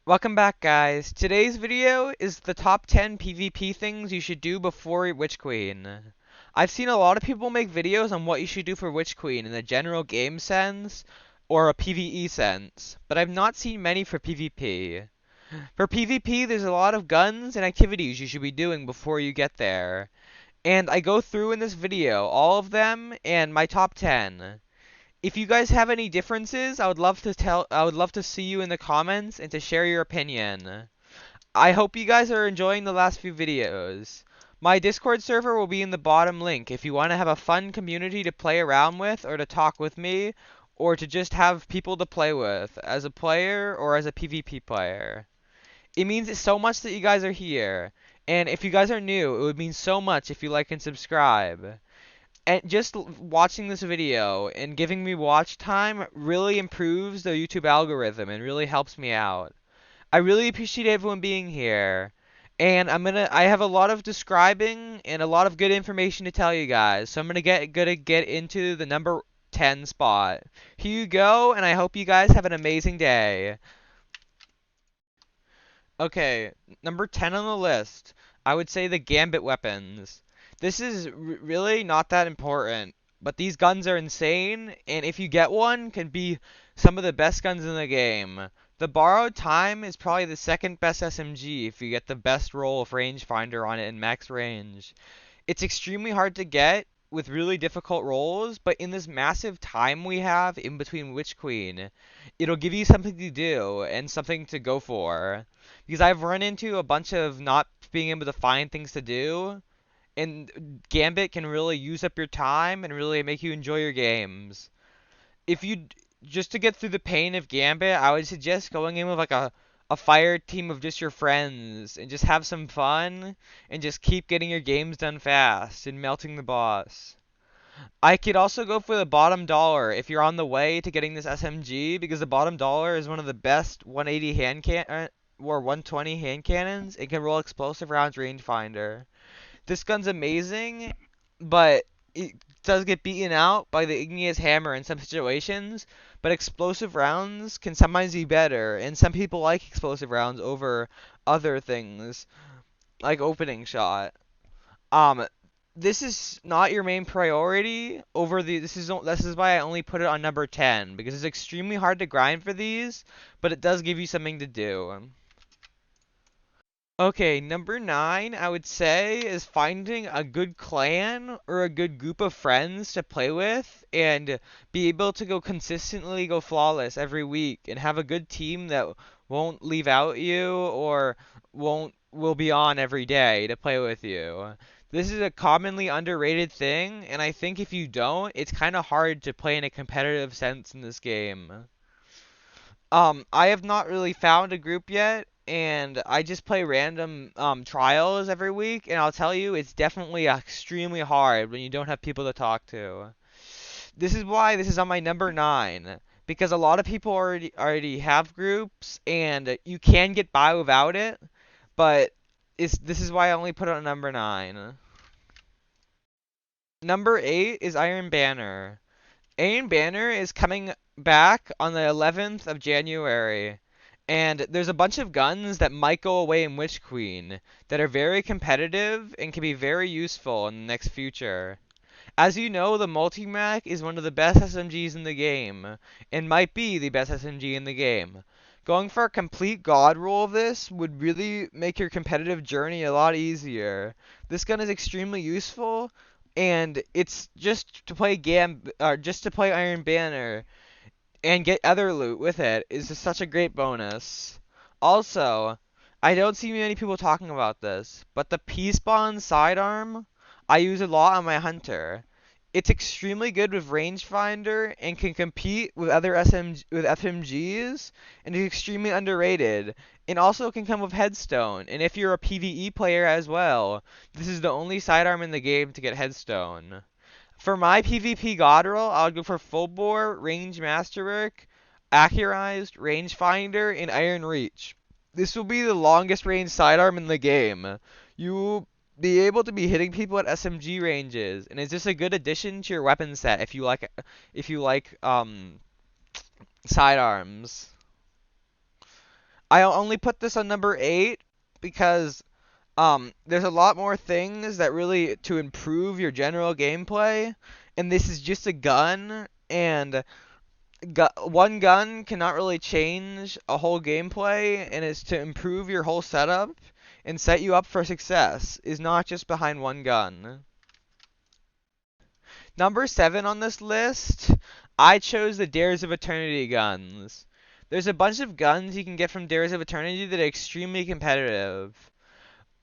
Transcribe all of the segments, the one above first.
Welcome back, guys. Today's video is the top 10 PvP things you should do before Witch Queen. I've seen a lot of people make videos on what you should do for Witch Queen in the general game sense or a PvE sense, but I've not seen many for PvP. For PvP, there's a lot of guns and activities you should be doing before you get there. And I go through in this video all of them and my top 10. If you guys have any differences, I would love to see you in the comments and to share your opinion. I hope you guys are enjoying the last few videos. My Discord server will be in the bottom link if you want to have a fun community to play around with or to talk with me or to just have people to play with as a player or as a PvP player. It means so much that you guys are here. And if you guys are new, it would mean so much if you like and subscribe. And just watching this video and giving me watch time really improves the YouTube algorithm and really helps me out. I really appreciate everyone being here. And I have a lot of describing and a lot of good information to tell you guys. So I'm gonna get into the number 10 spot. Here you go, and I hope you guys have an amazing day. Okay, number 10 on the list. I would say the Gambit Weapons. This is really not that important, but these guns are insane, and if you get one, can be some of the best guns in the game. The Borrowed Time is probably the second best SMG if you get the best roll of rangefinder on it in max range. It's extremely hard to get with really difficult rolls, but in this massive time we have in between Witch Queen, it'll give you something to do and something to go for. Because I've run into a bunch of not being able to find things to do, and Gambit can really use up your time and really make you enjoy your games. If you just to get through the pain of Gambit, I would suggest going in with like a fire team of just your friends and just have some fun and just keep getting your games done fast and melting the boss. I could also go for the bottom dollar if you're on the way to getting this SMG because the bottom dollar is one of the best 180 hand can or 120 hand cannons. It can roll explosive rounds rangefinder. This gun's amazing, but it does get beaten out by the igneous hammer in some situations. But explosive rounds can sometimes be better, and some people like explosive rounds over other things, like opening shot. Um, this is not your main priority over the. This is why I only put it on number 10 because it's extremely hard to grind for these, but it does give you something to do. Okay, number 9, I would say, is finding a good clan or a good group of friends to play with and be able to go flawless every week and have a good team that won't leave out you or will be on every day to play with you. This is a commonly underrated thing, and I think if you don't, it's kind of hard to play in a competitive sense in this game. I have not really found a group yet, and I just play random trials every week, and I'll tell you, it's definitely extremely hard when you don't have people to talk to. This is why this is on my number 9, because a lot of people already have groups, and you can get by without it, but this is why I only put it on number 9. Number 8 is Iron Banner. Iron Banner is coming back on the 11th of January. And there's a bunch of guns that might go away in Witch Queen that are very competitive and can be very useful in the next future. As you know, the Multimac is one of the best SMGs in the game, and might be the best SMG in the game. Going for a complete god roll of this would really make your competitive journey a lot easier. This gun is extremely useful, and it's just to play just to play Iron Banner and get other loot with it is just such a great bonus. Also, I don't see many people talking about this, but the P-Spawn sidearm I use a lot on my hunter. It's extremely good with rangefinder and can compete with other FMGs and is extremely underrated. And also can come with headstone. And if you're a PvE player as well, this is the only sidearm in the game to get headstone. For my PvP god roll, I would go for full bore, range masterwork, accurized, rangefinder, and iron reach. This will be the longest range sidearm in the game. You will be able to be hitting people at SMG ranges, and it's just a good addition to your weapon set if you like sidearms. I only put this on number 8 because there's a lot more things that really to improve your general gameplay, and this is just a gun, and one gun cannot really change a whole gameplay, and it's to improve your whole setup and set you up for success, is not just behind one gun. Number 7 on this list, I chose the Dares of Eternity guns. There's a bunch of guns you can get from Dares of Eternity that are extremely competitive.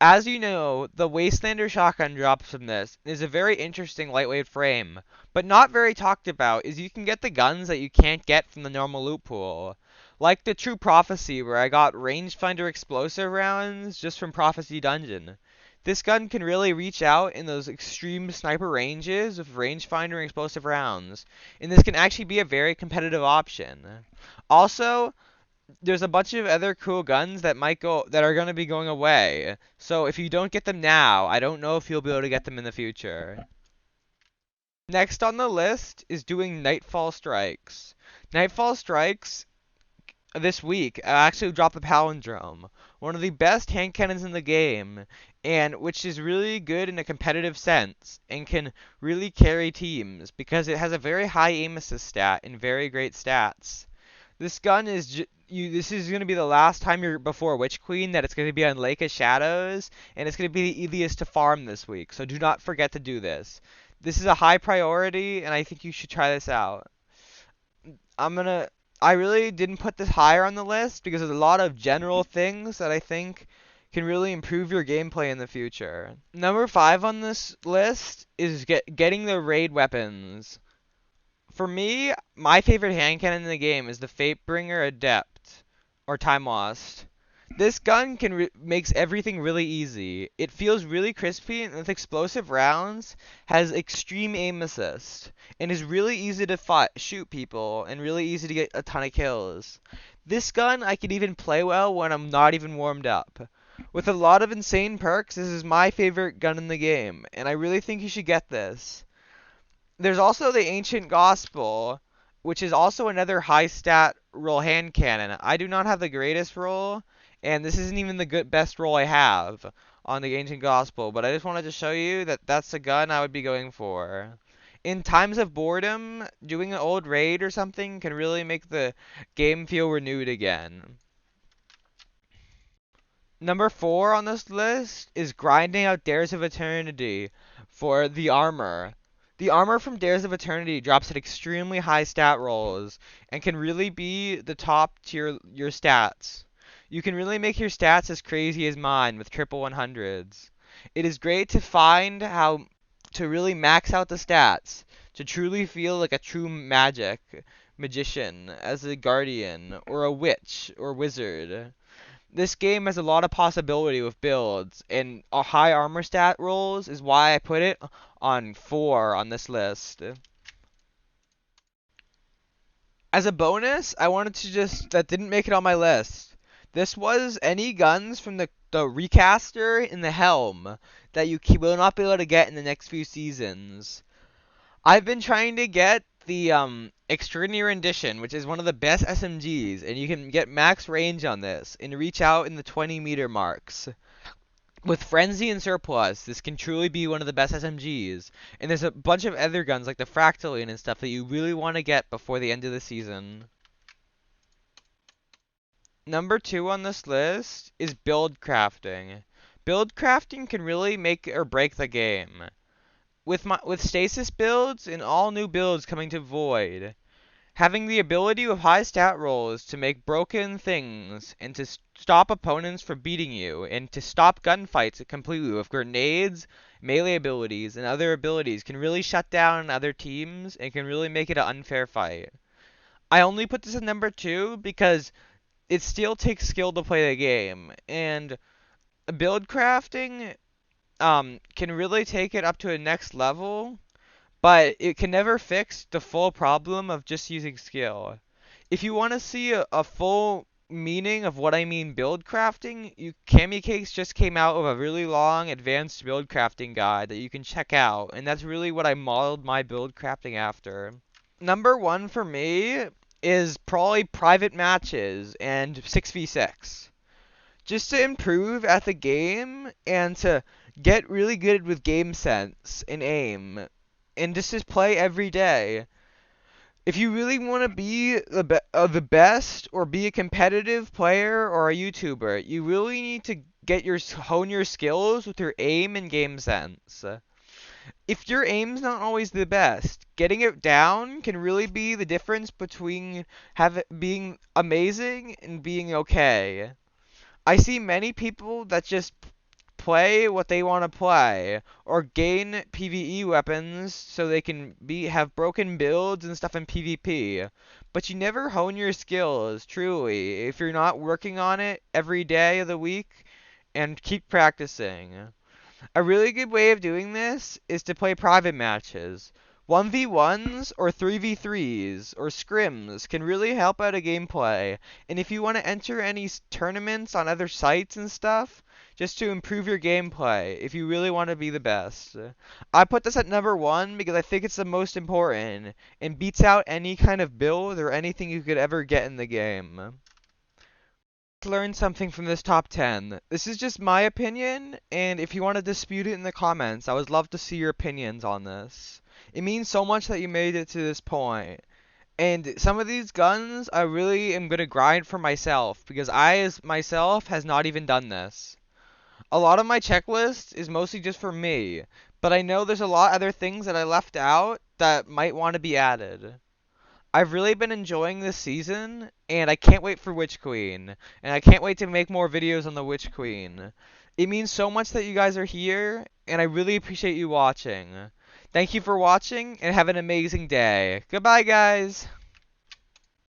As you know, the Wastelander shotgun drops from this is a very interesting lightweight frame, but not very talked about is you can get the guns that you can't get from the normal loot pool. Like the True Prophecy where I got rangefinder explosive rounds just from Prophecy Dungeon. This gun can really reach out in those extreme sniper ranges with rangefinder and explosive rounds, and this can actually be a very competitive option. Also, there's a bunch of other cool guns that are going to be going away. So if you don't get them now, I don't know if you'll be able to get them in the future. Next on the list is doing Nightfall Strikes. Nightfall Strikes this week actually dropped the Palindrome, one of the best hand cannons in the game, and which is really good in a competitive sense and can really carry teams because it has a very high aim assist stat and very great stats. This gun is this is going to be the last time you're before Witch Queen that it's going to be on Lake of Shadows, and it's going to be the easiest to farm this week, so do not forget to do this. This is a high priority, and I think you should try this out. I really didn't put this higher on the list because there's a lot of general things that I think can really improve your gameplay in the future. Number 5 on this list is getting the raid weapons. For me, my favorite hand cannon in the game is the Fatebringer Adept, or Time Lost. This gun makes everything really easy. It feels really crispy, and with explosive rounds, has extreme aim assist, and is really easy to shoot people, and really easy to get a ton of kills. This gun I can even play well when I'm not even warmed up. With a lot of insane perks, this is my favorite gun in the game, and I really think you should get this. There's also the Ancient Gospel, which is also another high stat roll hand cannon. I do not have the greatest roll, and this isn't even the best roll I have on the Ancient Gospel, but I just wanted to show you that that's a gun I would be going for. In times of boredom, doing an old raid or something can really make the game feel renewed again. Number 4 on this list is grinding out Dares of Eternity for the armor. The armor from Dares of Eternity drops at extremely high stat rolls and can really be the top tier your stats. You can really make your stats as crazy as mine with triple 100s. It is great to find how to really max out the stats, to truly feel like a true magician as a guardian or a witch or wizard. This game has a lot of possibility with builds, and a high armor stat rolls is why I put it on 4 on this list. As a bonus, I wanted to that didn't make it on my list. This was any guns from the recaster in the helm that you will not be able to get in the next few seasons. I've been trying to get the Extraordinary Rendition, which is one of the best SMGs, and you can get max range on this and reach out in the 20-meter marks. With Frenzy and Surplus, this can truly be one of the best SMGs, and there's a bunch of other guns like the Fractaline and stuff that you really want to get before the end of the season. Number 2 on this list is build crafting. Build crafting can really make or break the game. With stasis builds and all new builds coming to Void, having the ability with high stat rolls to make broken things and to stop opponents from beating you and to stop gunfights completely with grenades, melee abilities, and other abilities can really shut down other teams and can really make it an unfair fight. I only put this at number 2 because it still takes skill to play the game, and build crafting can really take it up to a next level, but it can never fix the full problem of just using skill. If you want to see a full meaning of what I mean build crafting, Cami Cakes just came out with a really long advanced build crafting guide that you can check out, and that's really what I modeled my build crafting after. Number 1 for me is probably private matches and 6v6. Just to improve at the game and to get really good with game sense and aim. And just to play every day. If you really want to be the best or be a competitive player or a YouTuber, you really need to hone your skills with your aim and game sense. If your aim's not always the best, getting it down can really be the difference between being amazing and being okay. I see many people that just play what they want to play, or gain PvE weapons so they can have broken builds and stuff in PvP. But you never hone your skills, truly, if you're not working on it every day of the week and keep practicing. A really good way of doing this is to play private matches. 1v1s or 3v3s or scrims can really help out a gameplay. And if you want to enter any tournaments on other sites and stuff, just to improve your gameplay, if you really want to be the best. I put this at number 1 because I think it's the most important and beats out any kind of build or anything you could ever get in the game. Learn something from this top 10. This is just my opinion, and if you want to dispute it in the comments, I would love to see your opinions on this. It means so much that you made it to this point. And some of these guns, I really am going to grind for myself, because I, as myself, has not even done this. A lot of my checklist is mostly just for me, but I know there's a lot of other things that I left out that might want to be added. I've really been enjoying this season, and I can't wait for Witch Queen. And I can't wait to make more videos on the Witch Queen. It means so much that you guys are here, and I really appreciate you watching. Thank you for watching, and have an amazing day. Goodbye, guys!